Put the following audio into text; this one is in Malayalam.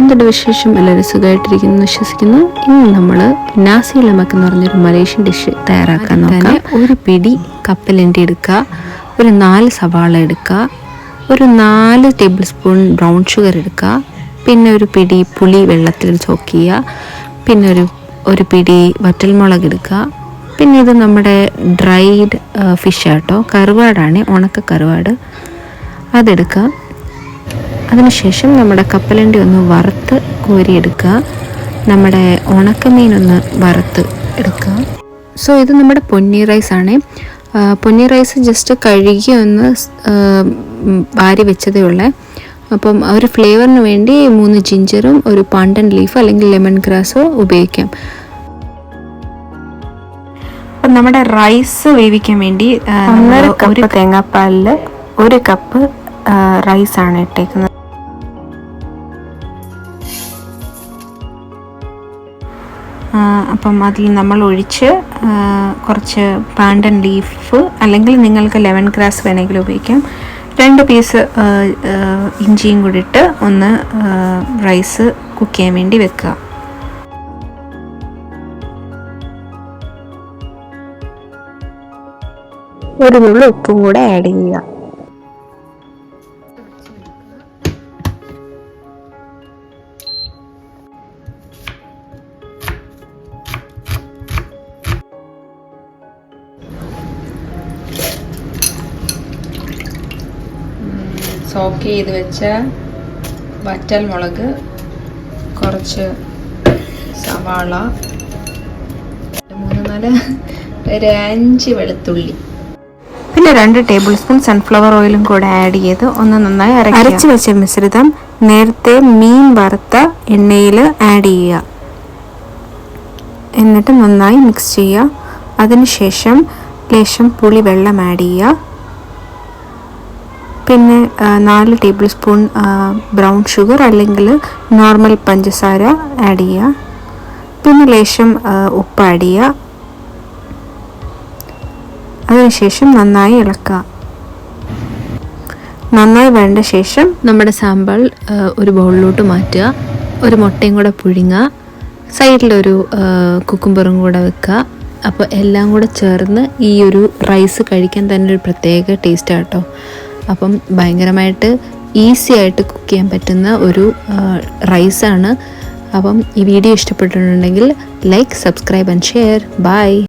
എന്തുണ്ട് വിശേഷം? എല്ലാവരും സുഖമായിട്ടിരിക്കുന്നു വിശ്വസിക്കുന്നു. ഇന്ന് നമ്മൾ നാസി ലമക്ക് എന്ന് പറഞ്ഞൊരു മലേഷ്യൻ ഡിഷ് തയ്യാറാക്കാൻ നോക്കാം. ഒരു പിടി കപ്പലണ്ടി എടുക്കുക, ഒരു 4 സവാള എടുക്കുക, ഒരു 4 ടേബിൾ സ്പൂൺ ബ്രൗൺ ഷുഗർ എടുക്കുക, പിന്നെ ഒരു പിടി പുളി വെള്ളത്തിൽ സോക്ക് ചെയ്യുക, പിന്നെ ഒരു പിടി വറ്റൽമുളക് എടുക്കുക. പിന്നെ ഇത് നമ്മുടെ ഡ്രൈഡ് ഫിഷ് ആട്ടോ, കറുവാടാണ്, ഉണക്ക കറുവാട്, അതെടുക്കുക. അതിനുശേഷം നമ്മുടെ കപ്പലണ്ടി ഒന്ന് വറുത്ത് കോരിയെടുക്കുക, നമ്മുടെ ഉണക്കമീൻ ഒന്ന് വറുത്ത് എടുക്കുക. സോ ഇത് നമ്മുടെ പൊന്നി റൈസാണ്. പൊന്നി റൈസ് ജസ്റ്റ് കഴുകി ഒന്ന് വാരി വെച്ചതേ ഉള്ളേ. അപ്പം ഒരു ഫ്ലേവറിന് വേണ്ടി 3 ജിഞ്ചറും ഒരു പാണ്ടൻ ലീഫ് അല്ലെങ്കിൽ ലെമൺ ഗ്രാസോ ഉപയോഗിക്കാം. അപ്പം നമ്മുടെ റൈസ് വേവിക്കാൻ വേണ്ടി 1.5 കപ്പ് തേങ്ങാപ്പാലിൽ 1 കപ്പ് റൈസാണ് ഇട്ടേക്കുന്നത്. അപ്പം അതിൽ നമ്മൾ ഒഴിച്ച് കുറച്ച് പാണ്ടൻ ലീഫ് അല്ലെങ്കിൽ നിങ്ങൾക്ക് ലെമൺ ഗ്രാസ് വേണമെങ്കിൽ ഉപയോഗിക്കാം. 2 പീസ് ഇഞ്ചിയും കൂടി ഇട്ട് ഒന്ന് റൈസ് കുക്ക് ചെയ്യാൻ വേണ്ടി വെക്കുക. ഒരു നുള്ളി ഉപ്പും കൂടെ ആഡ് ചെയ്യുക. സോക്ക് ചെയ്ത് വെച്ച വറ്റൽമുളക്, കുറച്ച് സവാള, 3-4 5 വെളുത്തുള്ളി, പിന്നെ 2 ടേബിൾ സ്പൂൺ സൺഫ്ലവർ ഓയിലും കൂടെ ആഡ് ചെയ്ത് ഒന്ന് നന്നായി അരച്ച് വെച്ച മിശ്രിതം നേരത്തെ മീൻ വറുത്ത എണ്ണയിൽ ആഡ് ചെയ്യുക. എന്നിട്ട് നന്നായി മിക്സ് ചെയ്യുക. അതിനുശേഷം ലേശം പുളി വെള്ളം ആഡ് ചെയ്യുക. പിന്നെ 4 ടേബിൾ സ്പൂൺ ബ്രൗൺ ഷുഗർ അല്ലെങ്കിൽ നോർമൽ പഞ്ചസാര ആഡ് ചെയ്യുക. പിന്നെ ലേശം ഉപ്പ് ആഡ് ചെയ്യുക. അതിനുശേഷം നന്നായി ഇളക്കുക. നന്നായി വേണ്ട ശേഷം നമ്മുടെ സാമ്പാർ ഒരു ബൗളിലോട്ട് മാറ്റുക. ഒരു മുട്ടയും കൂടെ പുഴുങ്ങുക. സൈഡിലൊരു കുക്കുംബറും കൂടെ വെക്കുക. അപ്പോൾ എല്ലാം കൂടെ ചേർന്ന് ഈ ഒരു റൈസ് കഴിക്കാൻ തന്നെ ഒരു പ്രത്യേക ടേസ്റ്റ് ആട്ടോ. അപ്പം ഭയങ്കരമായിട്ട് ഈസി ആയിട്ട് കുക്ക് ചെയ്യാൻ പറ്റുന്ന ഒരു റൈസാണ്. അപ്പം ഈ വീഡിയോ ഇഷ്ടപ്പെട്ടിട്ടുണ്ടെങ്കിൽ like, subscribe and share. By.